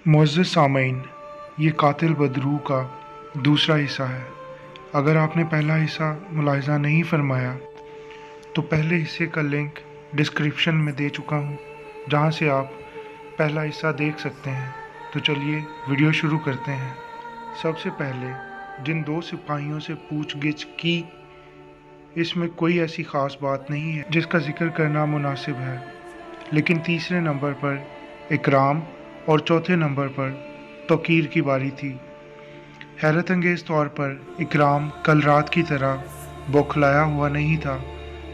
मुअज़्ज़ज़ सामईन, ये कातिल बदरू का दूसरा हिस्सा है। अगर आपने पहला हिस्सा मुलाहिज़ा नहीं फरमाया तो पहले हिस्से का लिंक डिस्क्रिप्शन में दे चुका हूँ, जहाँ से आप पहला हिस्सा देख सकते हैं। तो चलिए वीडियो शुरू करते हैं। सबसे पहले जिन दो सिपाहियों से पूछगिछ की, इसमें कोई ऐसी ख़ास बात नहीं है जिसका जिक्र करना मुनासिब है, लेकिन तीसरे नंबर पर इकराम और चौथे नंबर पर तौकीर की बारी थी। हैरत अंगेज़ तौर पर इकराम कल रात की तरह बौखलाया हुआ नहीं था,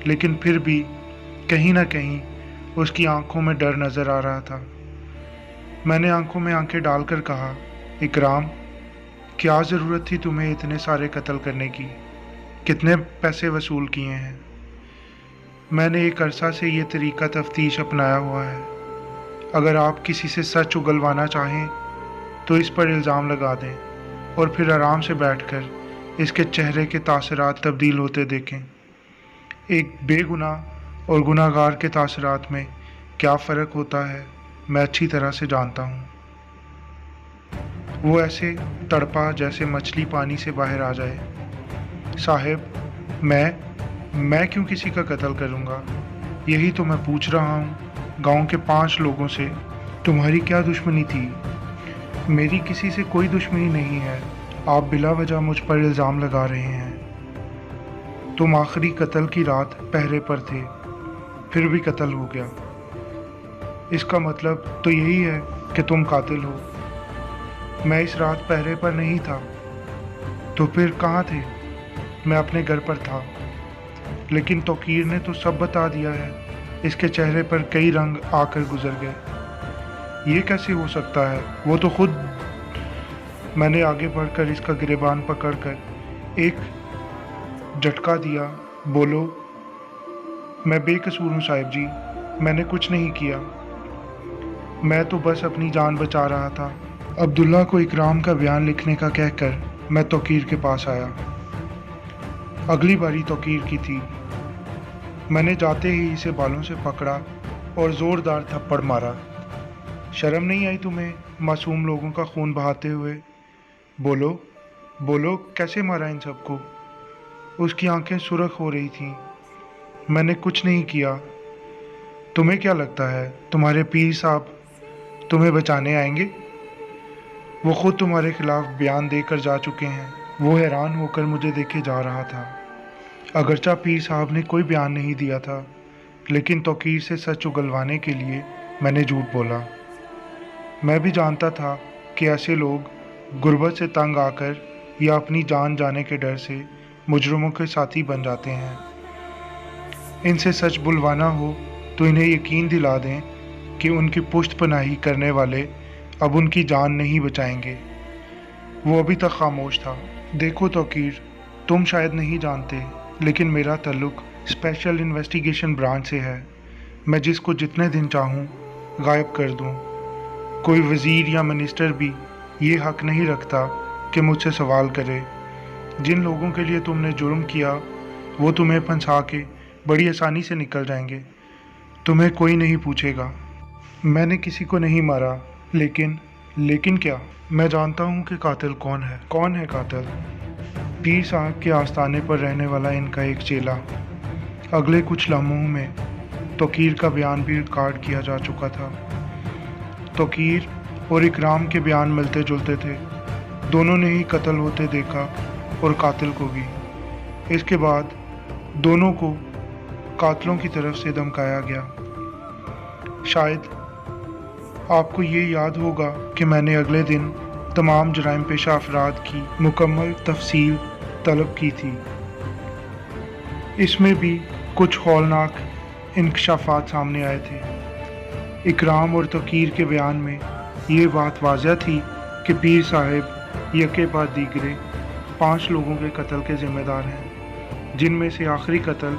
लेकिन फिर भी कहीं ना कहीं उसकी आंखों में डर नज़र आ रहा था। मैंने आंखों में आंखें डालकर कहा, इकराम, क्या ज़रूरत थी तुम्हें इतने सारे कत्ल करने की? कितने पैसे वसूल किए हैं? मैंने एक अरसा से ये तरीका तफ्तीश अपनाया हुआ है। अगर आप किसी से सच उगलवाना चाहें तो इस पर इल्ज़ाम लगा दें और फिर आराम से बैठकर इसके चेहरे के तासरात तब्दील होते देखें। एक बेगुनाह और गुनाहगार के तासरात में क्या फ़र्क होता है मैं अच्छी तरह से जानता हूँ। वो ऐसे तड़पा जैसे मछली पानी से बाहर आ जाए। साहिब, मैं क्यों किसी का कत्ल करूँगा? यही तो मैं पूछ रहा हूँ। गांव के 5 लोगों से तुम्हारी क्या दुश्मनी थी? मेरी किसी से कोई दुश्मनी नहीं है। आप बिला वजह मुझ पर इल्ज़ाम लगा रहे हैं। तुम आखिरी कत्ल की रात पहरे पर थे, फिर भी कत्ल हो गया। इसका मतलब तो यही है कि तुम कातिल हो। मैं इस रात पहरे पर नहीं था, तो फिर कहाँ थे? मैं अपने घर पर था। लेकिन तौकीर ने तो सब बता दिया है। इसके चेहरे पर कई रंग आकर गुजर गए। ये कैसे हो सकता है? वो तो खुद। मैंने आगे बढ़कर इसका गिरेबान पकड़कर एक झटका दिया। बोलो। मैं बेकसूर हूँ साहिब जी, मैंने कुछ नहीं किया। मैं तो बस अपनी जान बचा रहा था। अब्दुल्ला को इकराम का बयान लिखने का कहकर मैं तौकीर के पास आया। अगली बारी तौकीर की थी। मैंने जाते ही इसे बालों से पकड़ा और ज़ोरदार थप्पड़ मारा। शर्म नहीं आई तुम्हें मासूम लोगों का खून बहाते हुए? बोलो बोलो, कैसे मारा इन सबको? उसकी आंखें सुर्ख हो रही थीं। मैंने कुछ नहीं किया। तुम्हें क्या लगता है तुम्हारे पीर साहब तुम्हें बचाने आएंगे? वो खुद तुम्हारे खिलाफ बयान देकर जा चुके हैं। वो हैरान होकर मुझे देखे जा रहा था। अगरचा पीर साहब ने कोई बयान नहीं दिया था, लेकिन तौकीर से सच उगलवाने के लिए मैंने झूठ बोला। मैं भी जानता था कि ऐसे लोग गुर्बत से तंग आकर या अपनी जान जाने के डर से मुजरिमों के साथी बन जाते हैं। इनसे सच बुलवाना हो तो इन्हें यकीन दिला दें कि उनकी पुश्त पनाही करने वाले अब उनकी जान नहीं बचाएंगे। वो अभी तक खामोश था। देखो तौकीर, तुम शायद नहीं जानते, लेकिन मेरा ताल्लुक़ स्पेशल इन्वेस्टिगेशन ब्रांच से है। मैं जिसको जितने दिन चाहूँ गायब कर दूँ। कोई वज़ीर या मिनिस्टर भी ये हक़ नहीं रखता कि मुझसे सवाल करे। जिन लोगों के लिए तुमने जुर्म किया वो तुम्हें फंसा के बड़ी आसानी से निकल जाएंगे। तुम्हें कोई नहीं पूछेगा। मैंने किसी को नहीं मारा, लेकिन क्या? मैं जानता हूँ कि कातिल कौन है। कौन है कातिल? पीर साहब के आस्थाने पर रहने वाला इनका एक चेला। अगले कुछ लम्हों में तौकीर का बयान भी रिकॉर्ड किया जा चुका था। तौकीर और इकराम के बयान मिलते जुलते थे। दोनों ने ही कत्ल होते देखा और कातिल को भी। इसके बाद दोनों को कातिलों की तरफ से धमकाया गया। शायद आपको ये याद होगा कि मैंने अगले दिन तमाम जराइम पेशा अफराद की मुकम्मल तफसील तलब की थी। इसमें भी कुछ हौलनाक इंकशाफात सामने आए थे। इकराम और तौकीर के बयान में ये बात वाज़ह थी कि पीर साहब यके बाद दीगरे 5 लोगों के कत्ल के ज़िम्मेदार हैं, जिनमें से आखिरी कत्ल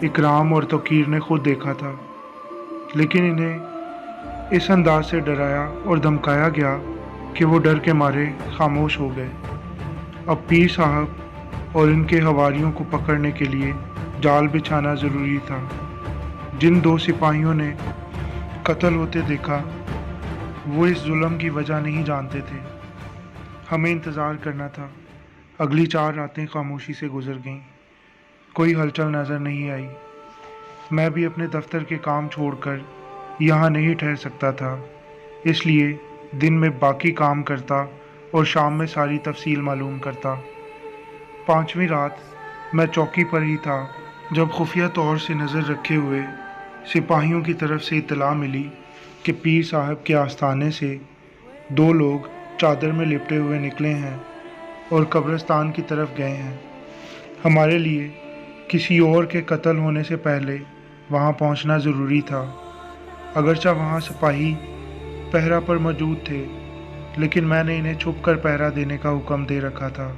इकराम और तौकीर ने खुद देखा था। लेकिन इन्हें इस अंदाज से डराया और धमकाया गया कि वो डर के मारे खामोश हो गए। अब पीर साहब और इनके हवारियों को पकड़ने के लिए जाल बिछाना ज़रूरी था। जिन 2 सिपाहियों ने कत्ल होते देखा वो इस जुल्म की वजह नहीं जानते थे। हमें इंतज़ार करना था। अगली 4 रातें खामोशी से गुजर गईं। कोई हलचल नज़र नहीं आई। मैं भी अपने दफ्तर के काम छोड़कर यहाँ नहीं ठहर सकता था, इसलिए दिन में बाकी काम करता और शाम में सारी तफसील मालूम करता। 5वीं रात मैं चौकी पर ही था जब खुफिया तौर से नज़र रखे हुए सिपाहियों की तरफ से इत्तला मिली कि पीर साहब के आस्थाने से 2 लोग चादर में लिपटे हुए निकले हैं और कब्रिस्तान की तरफ गए हैं। हमारे लिए किसी और के कत्ल होने से पहले वहाँ पहुँचना ज़रूरी था। अगरचा वहाँ सिपाही पहरा पर मौजूद थे, लेकिन मैंने इन्हें छुपकर पहरा देने का हुक्म दे रखा था।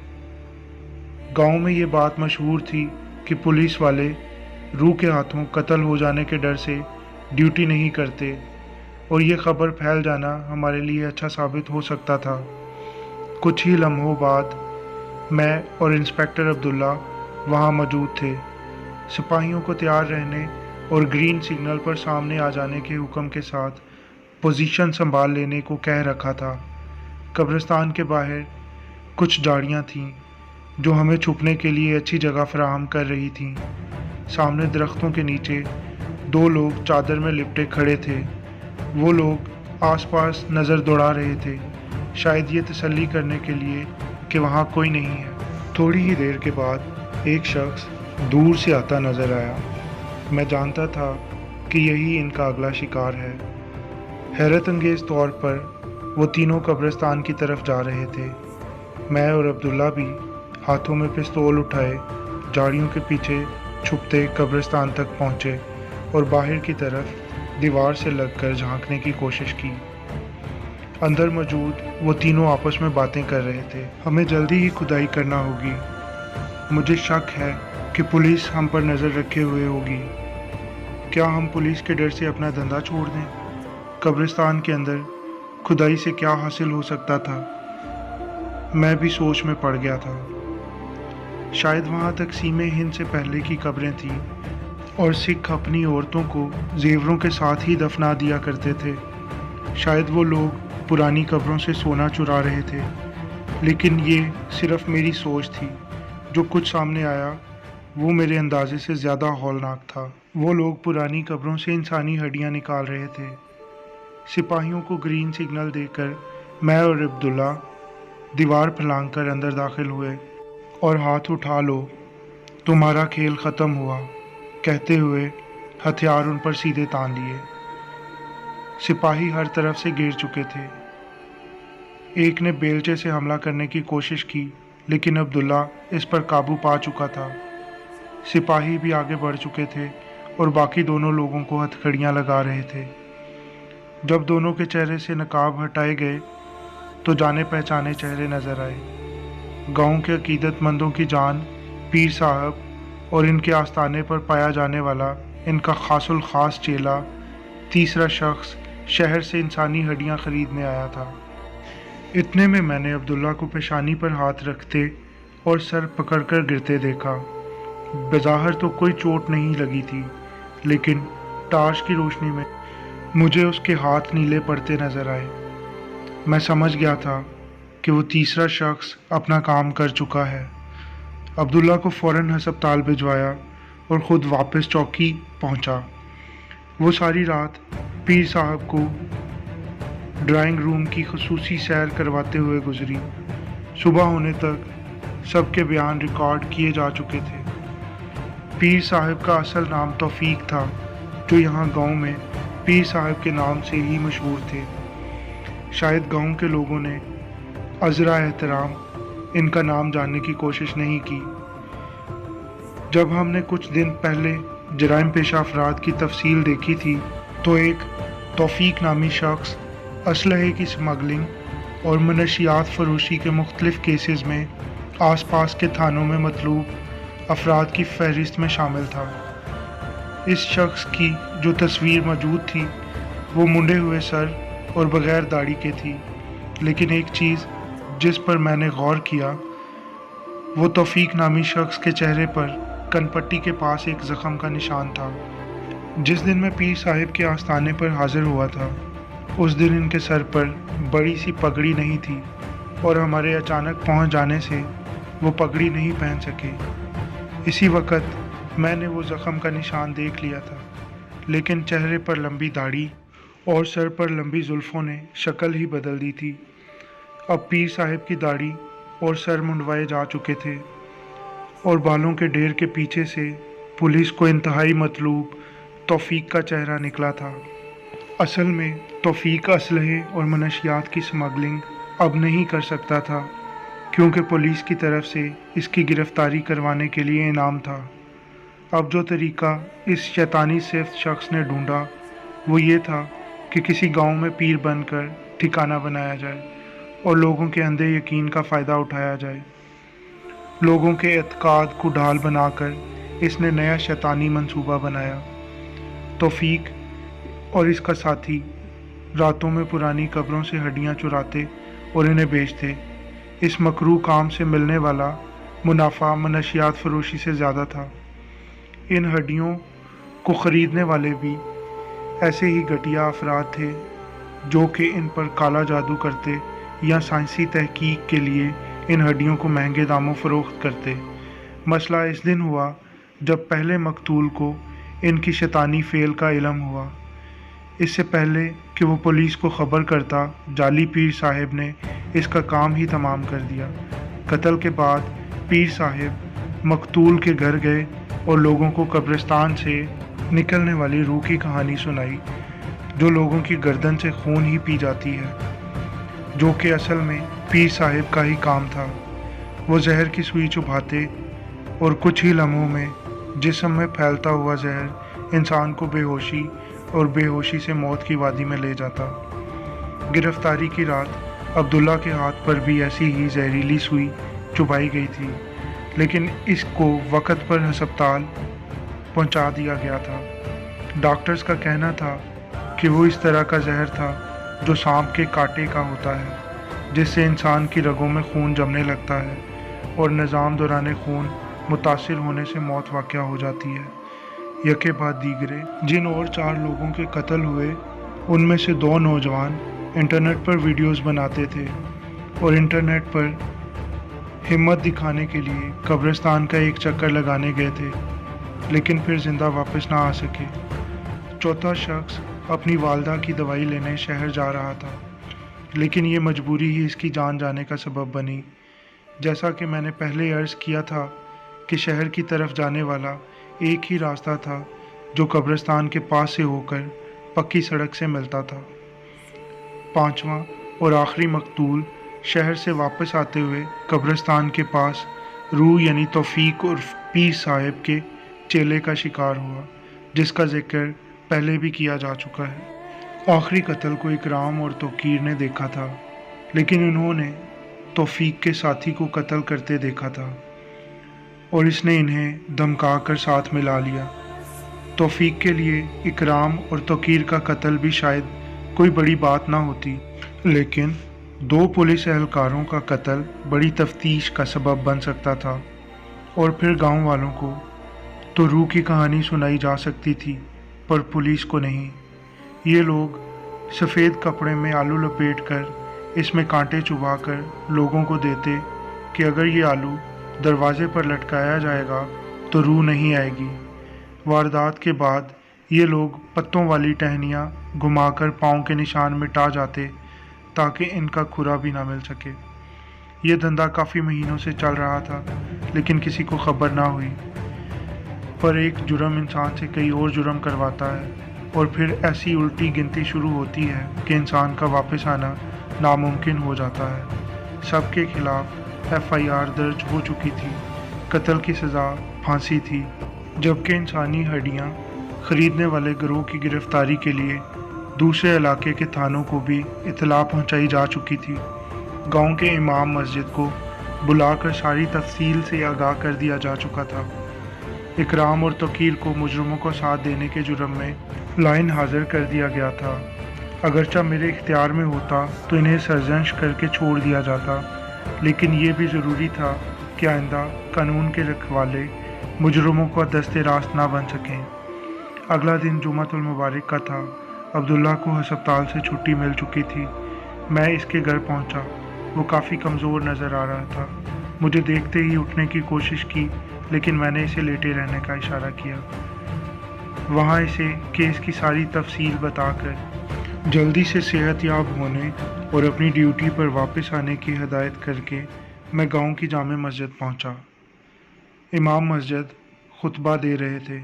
गांव में ये बात मशहूर थी कि पुलिस वाले रूह के हाथों कत्ल हो जाने के डर से ड्यूटी नहीं करते, और ये खबर फैल जाना हमारे लिए अच्छा साबित हो सकता था। कुछ ही लम्हों बाद मैं और इंस्पेक्टर अब्दुल्ला वहाँ मौजूद थे। सिपाहियों को तैयार रहने और ग्रीन सिग्नल पर सामने आ जाने के हुक्म के साथ पोजीशन संभाल लेने को कह रखा था। कब्रिस्तान के बाहर कुछ झाड़ियाँ थीं जो हमें छुपने के लिए अच्छी जगह फराहम कर रही थीं। सामने दरख्तों के नीचे 2 लोग चादर में लिपटे खड़े थे। वो लोग आसपास नज़र दौड़ा रहे थे, शायद ये तसल्ली करने के लिए कि वहाँ कोई नहीं है। थोड़ी ही देर के बाद एक शख्स दूर से आता नज़र आया। मैं जानता था कि यही इनका अगला शिकार है। हैरत अंगेज़ तौर पर वो तीनों कब्रिस्तान की तरफ जा रहे थे। मैं और अब्दुल्ला भी हाथों में पिस्तौल उठाए झाड़ियों के पीछे छुपते कब्रिस्तान तक पहुँचे और बाहर की तरफ दीवार से लगकर झांकने की कोशिश की। अंदर मौजूद वो तीनों आपस में बातें कर रहे थे। हमें जल्दी ही खुदाई करना होगी। मुझे शक है कि पुलिस हम पर नज़र रखे हुए होगी। क्या हम पुलिस के डर से अपना धंधा छोड़ दें? कब्रिस्तान के अंदर खुदाई से क्या हासिल हो सकता था? मैं भी सोच में पड़ गया था। शायद वहाँ तकसीम हिंद से पहले की कब्रें थीं और सिख अपनी औरतों को जेवरों के साथ ही दफना दिया करते थे। शायद वो लोग पुरानी कब्रों से सोना चुरा रहे थे, लेकिन ये सिर्फ मेरी सोच थी। जो कुछ सामने आया वो मेरे अंदाजे से ज़्यादा हौलनाक था। वो लोग पुरानी कब्रों से इंसानी हड्डियाँ निकाल रहे थे। सिपाहियों को ग्रीन सिग्नल देकर मैं और अब्दुल्ला दीवार फलांग कर अंदर दाखिल हुए और हाथ उठा लो, तुम्हारा खेल ख़त्म हुआ कहते हुए हथियार उन पर सीधे तान लिए। सिपाही हर तरफ से घेर चुके थे। एक ने बेलचे से हमला करने की कोशिश की, लेकिन अब्दुल्ला इस पर काबू पा चुका था। सिपाही भी आगे बढ़ चुके थे और बाकी दोनों लोगों को हथकड़ियाँ लगा रहे थे। जब दोनों के चेहरे से नकाब हटाए गए तो जाने पहचाने चेहरे नज़र आए। गांव के अकीदतमंदों की जान, पीर साहब और इनके आस्थाने पर पाया जाने वाला इनका खासुल खास चेला, तीसरा शख्स शहर से इंसानी हड्डियां खरीदने आया था। इतने में मैंने अब्दुल्ला को पेशानी पर हाथ रखते और सर पकड़कर गिरते देखा। बज़ाहिर तो कोई चोट नहीं लगी थी, लेकिन टार्च की रोशनी में मुझे उसके हाथ नीले पड़ते नजर आए। मैं समझ गया था कि वो तीसरा शख्स अपना काम कर चुका है। अब्दुल्ला को फ़ौरन हस्पताल भिजवाया और ख़ुद वापस चौकी पहुंचा। वो सारी रात पीर साहब को ड्राइंग रूम की खसूसी सैर करवाते हुए गुजरी। सुबह होने तक सबके बयान रिकॉर्ड किए जा चुके थे। पीर साहब का असल नाम तौफीक था, जो यहाँ गांव में पीर साहब के नाम से ही मशहूर थे। शायद गांव के लोगों ने अज़रा एहतराम इनका नाम जानने की कोशिश नहीं की। जब हमने कुछ दिन पहले जराइम पेशा अफराद की तफसील देखी थी, तो एक तौफीक नामी शख्स असलहे की स्मगलिंग और मनशियात फरोशी के मुख्तलिफ केसेस में आसपास के थानों में मतलूब अफराद की फहरिस्त में शामिल था। इस शख्स की जो तस्वीर मौजूद थी वो मुंडे हुए सर और बग़ैर दाढ़ी के थी, लेकिन एक चीज़ जिस पर मैंने गौर किया वो तौफीक नामी शख्स के चेहरे पर कनपट्टी के पास एक ज़ख़म का निशान था। जिस दिन मैं पीर साहिब के आस्थाने पर हाजिर हुआ था, उस दिन इनके सर पर बड़ी सी पगड़ी नहीं थी और हमारे अचानक पहुंच जाने से वो पगड़ी नहीं पहन सके। इसी वक्त मैंने वो ज़ख़म का निशान देख लिया था, लेकिन चेहरे पर लंबी दाढ़ी और सर पर लंबी जुल्फ़ों ने शक्ल ही बदल दी थी। अब पीर साहिब की दाढ़ी और सर मुंडवाए जा चुके थे और बालों के ढेर के पीछे से पुलिस को इंतहाई मतलूब तौफीक का चेहरा निकला था। असल में तौफीक असलहे और मनशियात की स्मगलिंग अब नहीं कर सकता था, क्योंकि पुलिस की तरफ से इसकी गिरफ्तारी करवाने के लिए इनाम था। अब जो तरीका इस शैतानी सिफ्त शख्स ने ढूंढा वो ये था कि किसी गांव में पीर बनकर ठिकाना बनाया जाए और लोगों के अंधे यकीन का फ़ायदा उठाया जाए। लोगों के एतकाद को ढाल बनाकर इसने नया शैतानी मंसूबा बनाया। तौफीक और इसका साथी रातों में पुरानी कब्रों से हड्डियां चुराते और इन्हें बेचते। इस मकरूह काम से मिलने वाला मुनाफा मनशियात फरोशी से ज़्यादा था। इन हड्डियों को ख़रीदने वाले भी ऐसे ही घटिया अफराद थे जो कि इन पर काला जादू करते या साइंसी तहकीक के लिए इन हड्डियों को महंगे दामों फ़रोख्त करते। मसला इस दिन हुआ जब पहले मकतूल को इनकी शैतानी फ़ेल का इल्म हुआ। इससे पहले कि वो पुलिस को ख़बर करता, जाली पीर साहिब ने इसका काम ही तमाम कर दिया। कत्ल के बाद पीर साहिब मकतूल के घर गए और लोगों को कब्रिस्तान से निकलने वाली रूह की कहानी सुनाई, जो लोगों की गर्दन से खून ही पी जाती है, जो कि असल में पीर साहिब का ही काम था। वो जहर की सुई चुभाते और कुछ ही लम्हों में जिस्म में फैलता हुआ जहर इंसान को बेहोशी और बेहोशी से मौत की वादी में ले जाता। गिरफ्तारी की रात अब्दुल्ला के हाथ पर भी ऐसी ही जहरीली सुई चुभाई गई थी, लेकिन इसको वक़्त पर हस्पताल पहुंचा दिया गया था। डॉक्टर्स का कहना था कि वो इस तरह का जहर था जो सांप के कांटे का होता है, जिससे इंसान की रगों में खून जमने लगता है और निज़ाम दौरान खून मुतासिर होने से मौत वाक़या हो जाती है। यके बाद दीगरे जिन और 4 लोगों के कत्ल हुए, उनमें से 2 नौजवान इंटरनेट पर वीडियोस बनाते थे और इंटरनेट पर हिम्मत दिखाने के लिए कब्रिस्तान का एक चक्कर लगाने गए थे, लेकिन फिर ज़िंदा वापस ना आ सके। चौथा शख्स अपनी वालदा की दवाई लेने शहर जा रहा था, लेकिन ये मजबूरी ही इसकी जान जाने का सबब बनी। जैसा कि मैंने पहले अर्ज़ किया था कि शहर की तरफ जाने वाला एक ही रास्ता था जो कब्रिस्तान के पास से होकर पक्की सड़क से मिलता था। 5वां और आखिरी मकतूल शहर से वापस आते हुए कब्रिस्तान के पास रूह यानी तौफीक और पीर साहिब के चेले का शिकार हुआ, जिसका जिक्र पहले भी किया जा चुका है। आखिरी कत्ल को इकराम और तौकीर ने देखा था, लेकिन उन्होंने तौफीक के साथी को कत्ल करते देखा था और इसने इन्हें धमका कर साथ मिला लिया। तौफीक के लिए इकराम और तौकीर का कत्ल भी शायद कोई बड़ी बात ना होती, लेकिन 2 पुलिस एहलकारों का कत्ल बड़ी तफ्तीश का सबब बन सकता था और फिर गांव वालों को तो रूह की कहानी सुनाई जा सकती थी, पर पुलिस को नहीं। ये लोग सफ़ेद कपड़े में आलू लपेट कर इसमें कांटे चुभा कर लोगों को देते कि अगर ये आलू दरवाजे पर लटकाया जाएगा तो रूह नहीं आएगी। वारदात के बाद ये लोग पत्तों वाली टहनियाँ घुमाकर पाँव के निशान मिटा जाते ताकि इनका खुरा भी ना मिल सके। ये धंधा काफ़ी महीनों से चल रहा था, लेकिन किसी को खबर ना हुई। पर एक जुर्म इंसान से कई और जुर्म करवाता है और फिर ऐसी उल्टी गिनती शुरू होती है कि इंसान का वापस आना नामुमकिन हो जाता है। सबके खिलाफ FIR दर्ज हो चुकी थी। कत्ल की सज़ा फांसी थी, जबकि इंसानी हड्डियां खरीदने वाले गिरोह की गिरफ्तारी के लिए दूसरे इलाके के थानों को भी इत्तला पहुंचाई जा चुकी थी। गांव के इमाम मस्जिद को बुलाकर सारी तफसील से आगाह कर दिया जा चुका था। इकराम और तौकीर को मुजरमों को साथ देने के जुर्म में लाइन हाजिर कर दिया गया था। अगरचा मेरे इख्तियार में होता तो इन्हें सरजंश करके छोड़ दिया जाता, लेकिन ये भी ज़रूरी था कि आइंदा कानून के रखवाले मुजरमों को दस्ते रास्त ना बन सकें। अगला दिन जुमातुल मुबारक का था। अब्दुल्ला को हस्पताल से छुट्टी मिल चुकी थी। मैं इसके घर पहुंचा। वो काफ़ी कमज़ोर नज़र आ रहा था। मुझे देखते ही उठने की कोशिश की, लेकिन मैंने इसे लेटे रहने का इशारा किया। वहाँ इसे केस की सारी तफसील बताकर जल्दी से सेहतयाब होने और अपनी ड्यूटी पर वापस आने की हदायत करके मैं गांव की जामे मस्जिद पहुंचा। इमाम मस्जिद खुतबा दे रहे थे।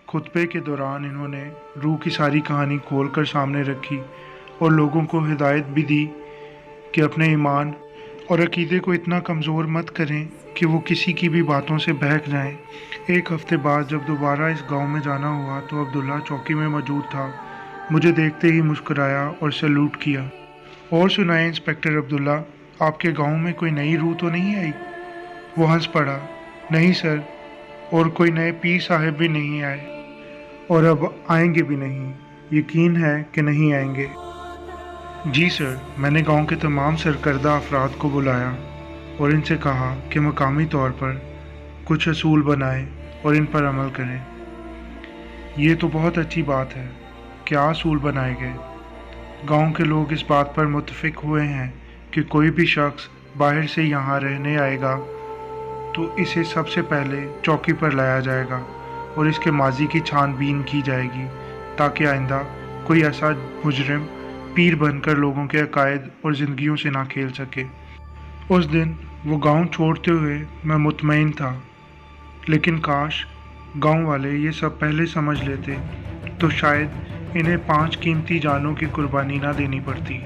खुतबे के दौरान इन्होंने रूह की सारी कहानी खोलकर सामने रखी और लोगों को हिदायत भी दी कि अपने ईमान और अकीदे को इतना कमज़ोर मत करें कि वो किसी की भी बातों से बहक जाएं। एक हफ्ते बाद जब दोबारा इस गांव में जाना हुआ तो अब्दुल्ला चौकी में मौजूद था। मुझे देखते ही मुस्कुराया और सैल्यूट किया। और सुनाए इंस्पेक्टर अब्दुल्ला, आपके गांव में कोई नई रूह तो नहीं आई? वो हंस पड़ा। नहीं सर, और कोई नए पीर साहब भी नहीं आए और अब आएंगे भी नहीं। यकीन है कि नहीं आएंगे। जी सर, मैंने गांव के तमाम सरकर्दा अफराद को बुलाया और इनसे कहा कि मकामी तौर पर कुछ असूल बनाएं और इन पर अमल करें। ये तो बहुत अच्छी बात है। क्या असूल बनाए गए? गांव के लोग इस बात पर मुत्तफिक हुए हैं कि कोई भी शख्स बाहर से यहाँ रहने आएगा तो इसे सबसे पहले चौकी पर लाया जाएगा और इसके माजी की छानबीन की जाएगी, ताकि आइंदा कोई ऐसा मुजरिम पीर बनकर लोगों के अकायद और ज़िंदगियों से ना खेल सके। उस दिन वो गांव छोड़ते हुए मैं मुतमईन था, लेकिन काश गांव वाले ये सब पहले समझ लेते तो शायद इन्हें 5 कीमती जानों की कुर्बानी ना देनी पड़ती।